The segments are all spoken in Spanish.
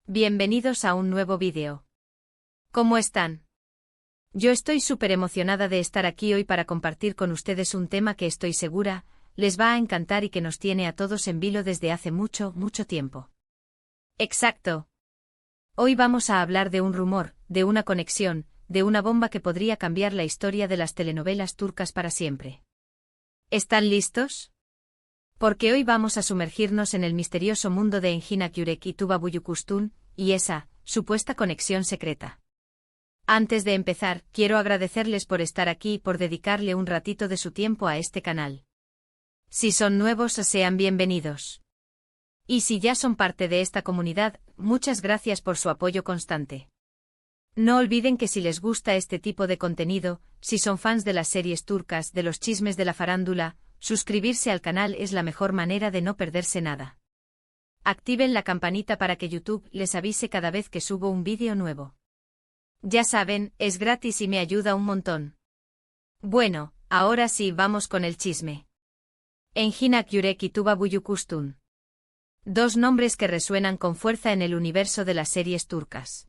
Bienvenidos a un nuevo vídeo. ¿Cómo están? Yo estoy súper emocionada de estar aquí hoy para compartir con ustedes un tema que estoy segura les va a encantar y que nos tiene a todos en vilo desde hace mucho, mucho tiempo. Exacto. Hoy vamos a hablar de un rumor, de una conexión, de una bomba que podría cambiar la historia de las telenovelas turcas para siempre. ¿Están listos? Porque hoy vamos a sumergirnos en el misterioso mundo de Engin Akyurek y Tuba Büyüküstün, y esa supuesta conexión secreta. Antes de empezar, quiero agradecerles por estar aquí y por dedicarle un ratito de su tiempo a este canal. Si son nuevos, sean bienvenidos. Y si ya son parte de esta comunidad, muchas gracias por su apoyo constante. No olviden que si les gusta este tipo de contenido, si son fans de las series turcas, de los chismes de la farándula, suscribirse al canal es la mejor manera de no perderse nada. Activen la campanita para que YouTube les avise cada vez que subo un vídeo nuevo. Ya saben, es gratis y me ayuda un montón. Bueno, ahora sí vamos con el chisme. Engin Akyurek y Tuba Büyüküstün. Dos nombres que resuenan con fuerza en el universo de las series turcas.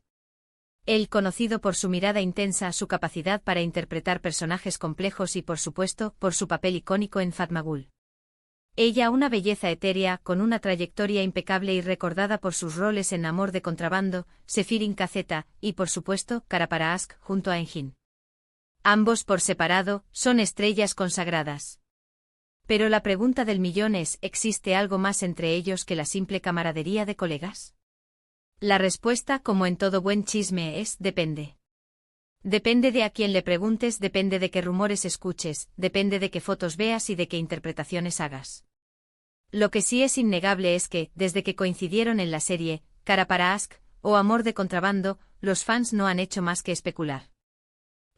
Él conocido por su mirada intensa, su capacidad para interpretar personajes complejos y por supuesto, por su papel icónico en Fatma Gul. Ella una belleza etérea, con una trayectoria impecable y recordada por sus roles en Amor de Contrabando, Sefirin Kazeta, y por supuesto, Kara Para Aşk, junto a Engin. Ambos por separado, son estrellas consagradas. Pero la pregunta del millón es, ¿existe algo más entre ellos que la simple camaradería de colegas? La respuesta, como en todo buen chisme, es depende. Depende de a quién le preguntes, depende de qué rumores escuches, depende de qué fotos veas y de qué interpretaciones hagas. Lo que sí es innegable es que, desde que coincidieron en la serie Kara Para Aşk o Amor de Contrabando, los fans no han hecho más que especular.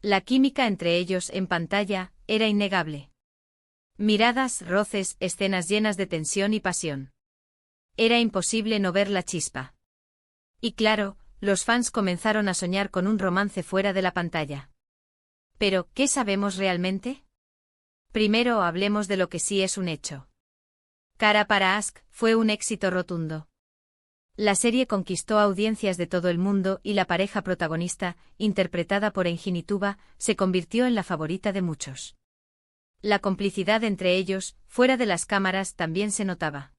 La química entre ellos en pantalla era innegable. Miradas, roces, escenas llenas de tensión y pasión. Era imposible no ver la chispa. Y claro, los fans comenzaron a soñar con un romance fuera de la pantalla. Pero, ¿qué sabemos realmente? Primero hablemos de lo que sí es un hecho. Kara Para Aşk fue un éxito rotundo. La serie conquistó audiencias de todo el mundo y la pareja protagonista, interpretada por Engin y Tuba, se convirtió en la favorita de muchos. La complicidad entre ellos, fuera de las cámaras, también se notaba.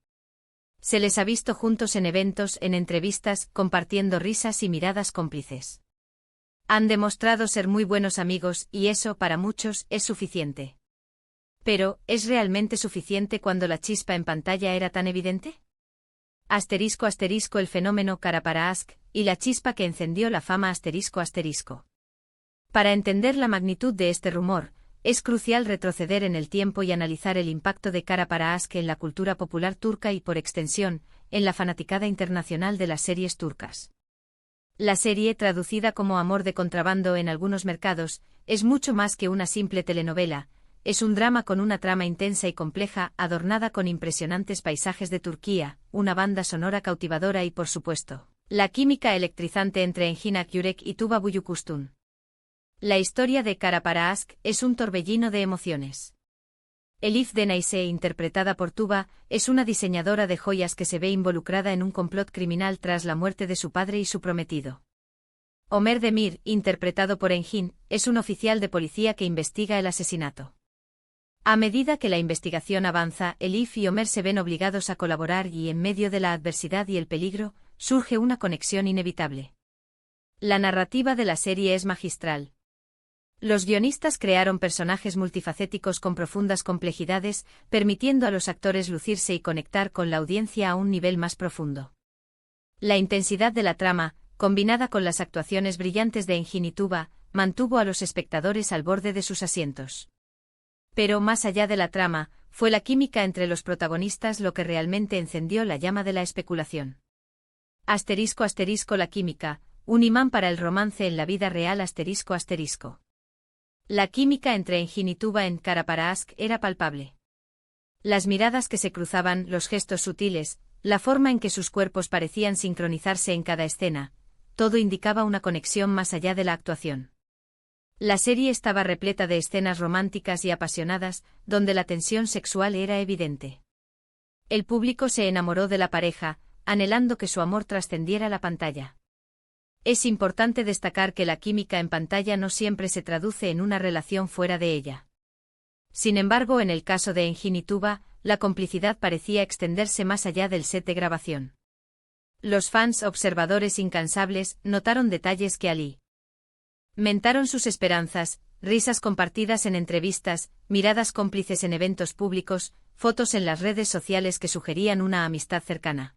Se les ha visto juntos en eventos, en entrevistas, compartiendo risas y miradas cómplices. Han demostrado ser muy buenos amigos y eso, para muchos, es suficiente. Pero, ¿es realmente suficiente cuando la chispa en pantalla era tan evidente? Asterisco asterisco el fenómeno Kara Para Aşk y la chispa que encendió la fama asterisco asterisco. Para entender la magnitud de este rumor, es crucial retroceder en el tiempo y analizar el impacto de Kara Para Aşk en la cultura popular turca y por extensión, en la fanaticada internacional de las series turcas. La serie, traducida como Amor de Contrabando en algunos mercados, es mucho más que una simple telenovela, es un drama con una trama intensa y compleja, adornada con impresionantes paisajes de Turquía, una banda sonora cautivadora y por supuesto, la química electrizante entre Engin Akyurek y Tuba Büyüküstün. La historia de Kara Para Aşk es un torbellino de emociones. Elif Denayse, interpretada por Tuba, es una diseñadora de joyas que se ve involucrada en un complot criminal tras la muerte de su padre y su prometido. Ömer Demir, interpretado por Engin, es un oficial de policía que investiga el asesinato. A medida que la investigación avanza, Elif y Ömer se ven obligados a colaborar y en medio de la adversidad y el peligro, surge una conexión inevitable. La narrativa de la serie es magistral. Los guionistas crearon personajes multifacéticos con profundas complejidades, permitiendo a los actores lucirse y conectar con la audiencia a un nivel más profundo. La intensidad de la trama, combinada con las actuaciones brillantes de Engin y Tuba, mantuvo a los espectadores al borde de sus asientos. Pero más allá de la trama, fue la química entre los protagonistas lo que realmente encendió la llama de la especulación. Asterisco asterisco la química, un imán para el romance en la vida real asterisco asterisco. La química entre Engin y Tuba en Kara Para Aşk era palpable. Las miradas que se cruzaban, los gestos sutiles, la forma en que sus cuerpos parecían sincronizarse en cada escena, todo indicaba una conexión más allá de la actuación. La serie estaba repleta de escenas románticas y apasionadas, donde la tensión sexual era evidente. El público se enamoró de la pareja, anhelando que su amor trascendiera la pantalla. Es importante destacar que la química en pantalla no siempre se traduce en una relación fuera de ella. Sin embargo, en el caso de Engin y Tuba, la complicidad parecía extenderse más allá del set de grabación. Los fans, observadores incansables, notaron detalles que alimentaron sus esperanzas: risas compartidas en entrevistas, miradas cómplices en eventos públicos, fotos en las redes sociales que sugerían una amistad cercana.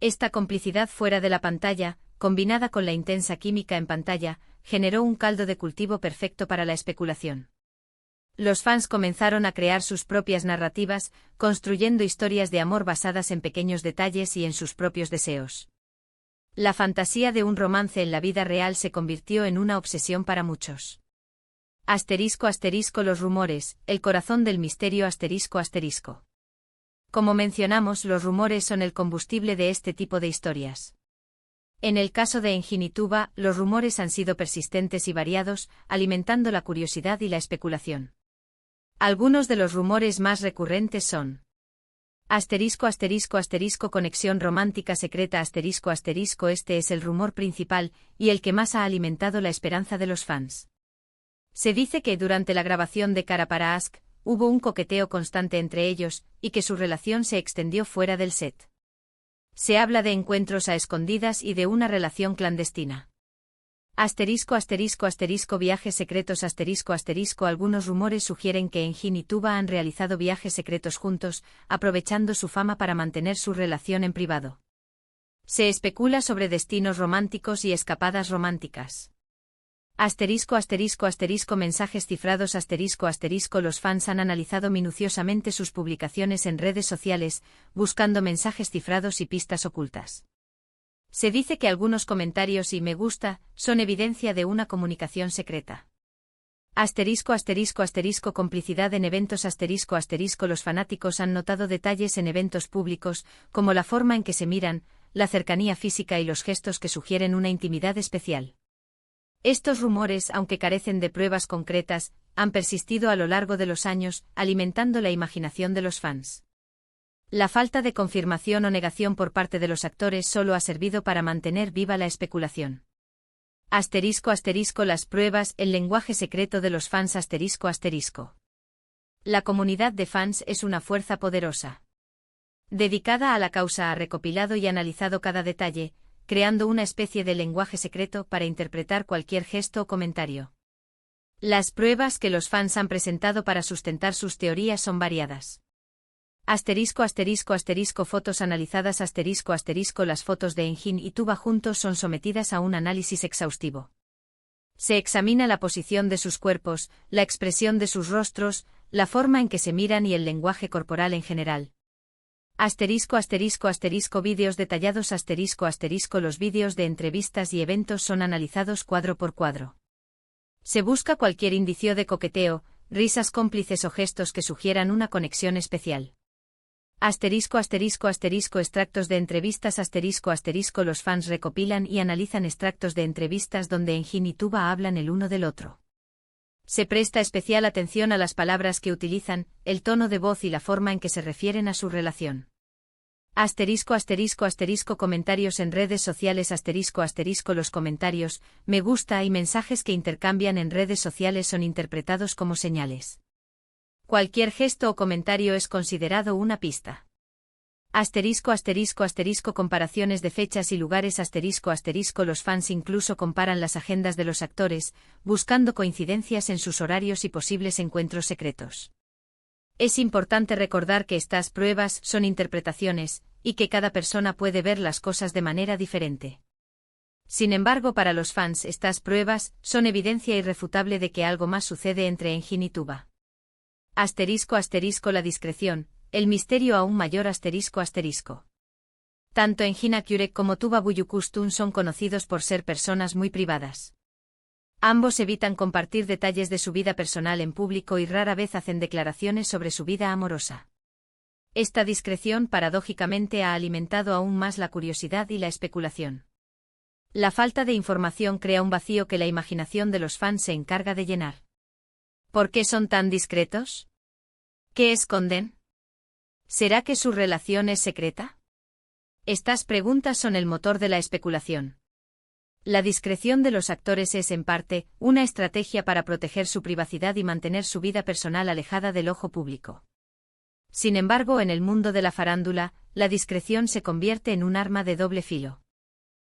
Esta complicidad fuera de la pantalla, combinada con la intensa química en pantalla, generó un caldo de cultivo perfecto para la especulación. Los fans comenzaron a crear sus propias narrativas, construyendo historias de amor basadas en pequeños detalles y en sus propios deseos. La fantasía de un romance en la vida real se convirtió en una obsesión para muchos. *** Los rumores, el corazón del misterio ***. Como mencionamos, los rumores son el combustible de este tipo de historias. En el caso de Engin y Tuba, los rumores han sido persistentes y variados, alimentando la curiosidad y la especulación. Algunos de los rumores más recurrentes son: conexión romántica secreta ***. Este es el rumor principal, y el que más ha alimentado la esperanza de los fans. Se dice que durante la grabación de Cara para Ask, hubo un coqueteo constante entre ellos, y que su relación se extendió fuera del set. Se habla de encuentros a escondidas y de una relación clandestina. Viajes secretos Algunos rumores sugieren que Engin y Tuba han realizado viajes secretos juntos, aprovechando su fama para mantener su relación en privado. Se especula sobre destinos románticos y escapadas románticas. Mensajes cifrados Los fans han analizado minuciosamente sus publicaciones en redes sociales, buscando mensajes cifrados y pistas ocultas. Se dice que algunos comentarios y me gusta son evidencia de una comunicación secreta. Complicidad en eventos Los fanáticos han notado detalles en eventos públicos, como la forma en que se miran, la cercanía física y los gestos que sugieren una intimidad especial. Estos rumores, aunque carecen de pruebas concretas, han persistido a lo largo de los años, alimentando la imaginación de los fans. La falta de confirmación o negación por parte de los actores solo ha servido para mantener viva la especulación. Las pruebas, el lenguaje secreto de los fans La comunidad de fans es una fuerza poderosa. Dedicada a la causa, ha recopilado y analizado cada detalle, creando una especie de lenguaje secreto para interpretar cualquier gesto o comentario. Las pruebas que los fans han presentado para sustentar sus teorías son variadas. Fotos analizadas Las fotos de Engin y Tuba juntos son sometidas a un análisis exhaustivo. Se examina la posición de sus cuerpos, la expresión de sus rostros, la forma en que se miran y el lenguaje corporal en general. Vídeos detallados Los vídeos de entrevistas y eventos son analizados cuadro por cuadro. Se busca cualquier indicio de coqueteo, risas cómplices o gestos que sugieran una conexión especial. Extractos de entrevistas Los fans recopilan y analizan extractos de entrevistas donde Engin y Tuba hablan el uno del otro. Se presta especial atención a las palabras que utilizan, el tono de voz y la forma en que se refieren a su relación. Comentarios en redes sociales Los comentarios, me gusta y mensajes que intercambian en redes sociales son interpretados como señales. Cualquier gesto o comentario es considerado una pista. Comparaciones de fechas y lugares Los fans incluso comparan las agendas de los actores, buscando coincidencias en sus horarios y posibles encuentros secretos. Es importante recordar que estas pruebas son interpretaciones, y que cada persona puede ver las cosas de manera diferente. Sin embargo, para los fans estas pruebas son evidencia irrefutable de que algo más sucede entre Engin y Tuba. La discreción, el misterio aún mayor Tanto Engin Akyurek como Tuba Büyüküstün son conocidos por ser personas muy privadas. Ambos evitan compartir detalles de su vida personal en público y rara vez hacen declaraciones sobre su vida amorosa. Esta discreción paradójicamente ha alimentado aún más la curiosidad y la especulación. La falta de información crea un vacío que la imaginación de los fans se encarga de llenar. ¿Por qué son tan discretos? ¿Qué esconden? ¿Será que su relación es secreta? Estas preguntas son el motor de la especulación. La discreción de los actores es, en parte, una estrategia para proteger su privacidad y mantener su vida personal alejada del ojo público. Sin embargo, en el mundo de la farándula, la discreción se convierte en un arma de doble filo.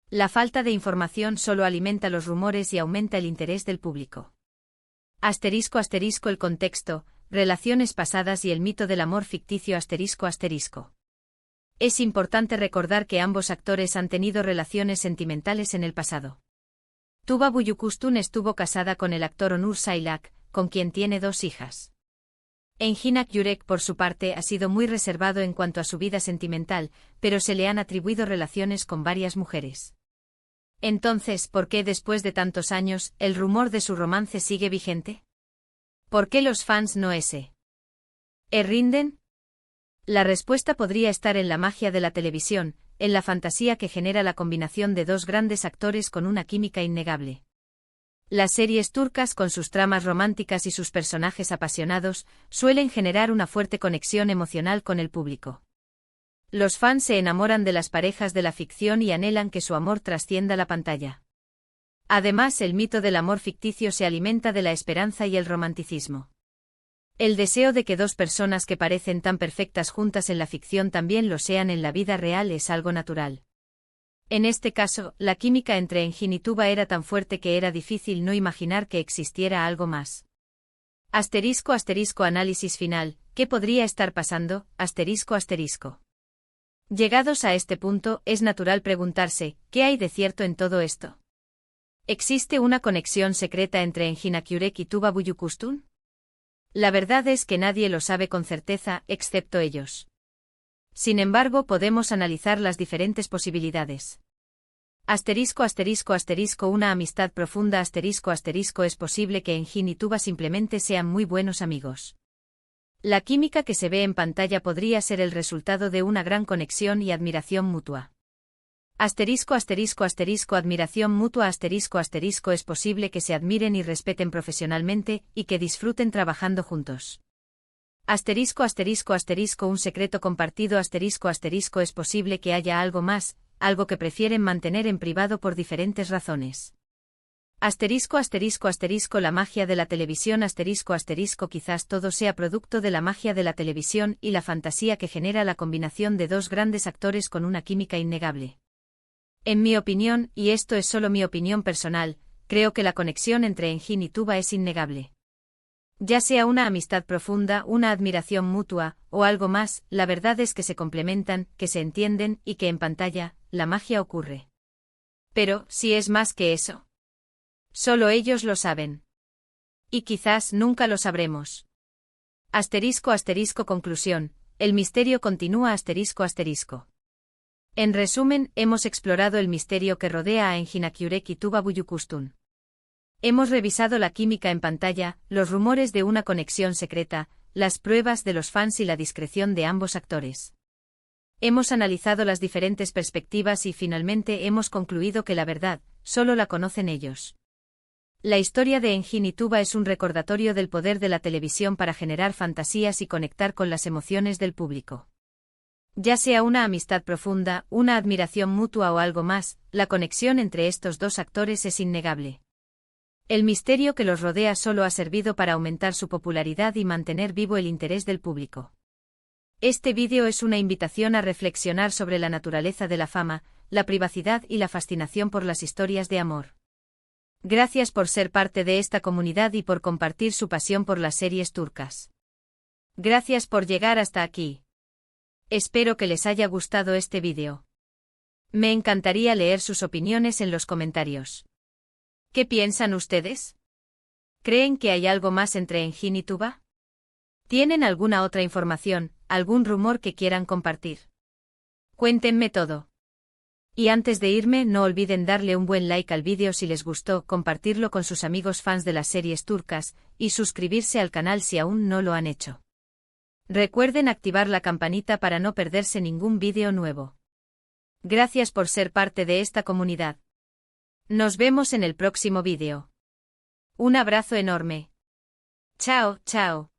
La falta de información solo alimenta los rumores y aumenta el interés del público. *** El contexto, relaciones pasadas y el mito del amor ficticio ***. Es importante recordar que ambos actores han tenido relaciones sentimentales en el pasado. Tuba Büyüküstün estuvo casada con el actor Onur Saylak, con quien tiene 2 hijas. Engin Akyürek, por su parte, ha sido muy reservado en cuanto a su vida sentimental, pero se le han atribuido relaciones con varias mujeres. Entonces, ¿por qué después de tantos años, el rumor de su romance sigue vigente? ¿Por qué los fans no se rinden? La respuesta podría estar en la magia de la televisión, en la fantasía que genera la combinación de 2 grandes actores con una química innegable. Las series turcas, con sus tramas románticas y sus personajes apasionados, suelen generar una fuerte conexión emocional con el público. Los fans se enamoran de las parejas de la ficción y anhelan que su amor trascienda la pantalla. Además, el mito del amor ficticio se alimenta de la esperanza y el romanticismo. El deseo de que 2 personas que parecen tan perfectas juntas en la ficción también lo sean en la vida real es algo natural. En este caso, la química entre Engin y Tuba era tan fuerte que era difícil no imaginar que existiera algo más. *** Análisis final. ¿Qué podría estar pasando? ***. Llegados a este punto, es natural preguntarse, ¿qué hay de cierto en todo esto? ¿Existe una conexión secreta entre Engin Akyürek y Tuba Büyüküstün? La verdad es que nadie lo sabe con certeza, excepto ellos. Sin embargo, podemos analizar las diferentes posibilidades. Una amistad profunda es posible que Engin y Tuba simplemente sean muy buenos amigos. La química que se ve en pantalla podría ser el resultado de una gran conexión y admiración mutua. Admiración mutua es posible que se admiren y respeten profesionalmente, y que disfruten trabajando juntos. Un secreto compartido es posible que haya algo más, algo que prefieren mantener en privado por diferentes razones. La magia de la televisión quizás todo sea producto de la magia de la televisión y la fantasía que genera la combinación de 2 grandes actores con una química innegable. En mi opinión, y esto es solo mi opinión personal, creo que la conexión entre Engin y Tuba es innegable. Ya sea una amistad profunda, una admiración mutua, o algo más, la verdad es que se complementan, que se entienden, y que en pantalla, la magia ocurre. Pero, si es más que eso. Solo ellos lo saben. Y quizás nunca lo sabremos. Conclusión. El misterio continúa En resumen, hemos explorado el misterio que rodea a Engin Akyürek y Tuba Büyüküstün. Hemos revisado la química en pantalla, los rumores de una conexión secreta, las pruebas de los fans y la discreción de ambos actores. Hemos analizado las diferentes perspectivas y finalmente hemos concluido que la verdad, solo la conocen ellos. La historia de Engin y Tuba es un recordatorio del poder de la televisión para generar fantasías y conectar con las emociones del público. Ya sea una amistad profunda, una admiración mutua o algo más, la conexión entre estos 2 actores es innegable. El misterio que los rodea solo ha servido para aumentar su popularidad y mantener vivo el interés del público. Este vídeo es una invitación a reflexionar sobre la naturaleza de la fama, la privacidad y la fascinación por las historias de amor. Gracias por ser parte de esta comunidad y por compartir su pasión por las series turcas. Gracias por llegar hasta aquí. Espero que les haya gustado este vídeo. Me encantaría leer sus opiniones en los comentarios. ¿Qué piensan ustedes? ¿Creen que hay algo más entre Engin y Tuba? ¿Tienen alguna otra información, algún rumor que quieran compartir? Cuéntenme todo. Y antes de irme, no olviden darle un buen like al vídeo si les gustó, compartirlo con sus amigos fans de las series turcas, y suscribirse al canal si aún no lo han hecho. Recuerden activar la campanita para no perderse ningún vídeo nuevo. Gracias por ser parte de esta comunidad. Nos vemos en el próximo vídeo. Un abrazo enorme. Chao, chao.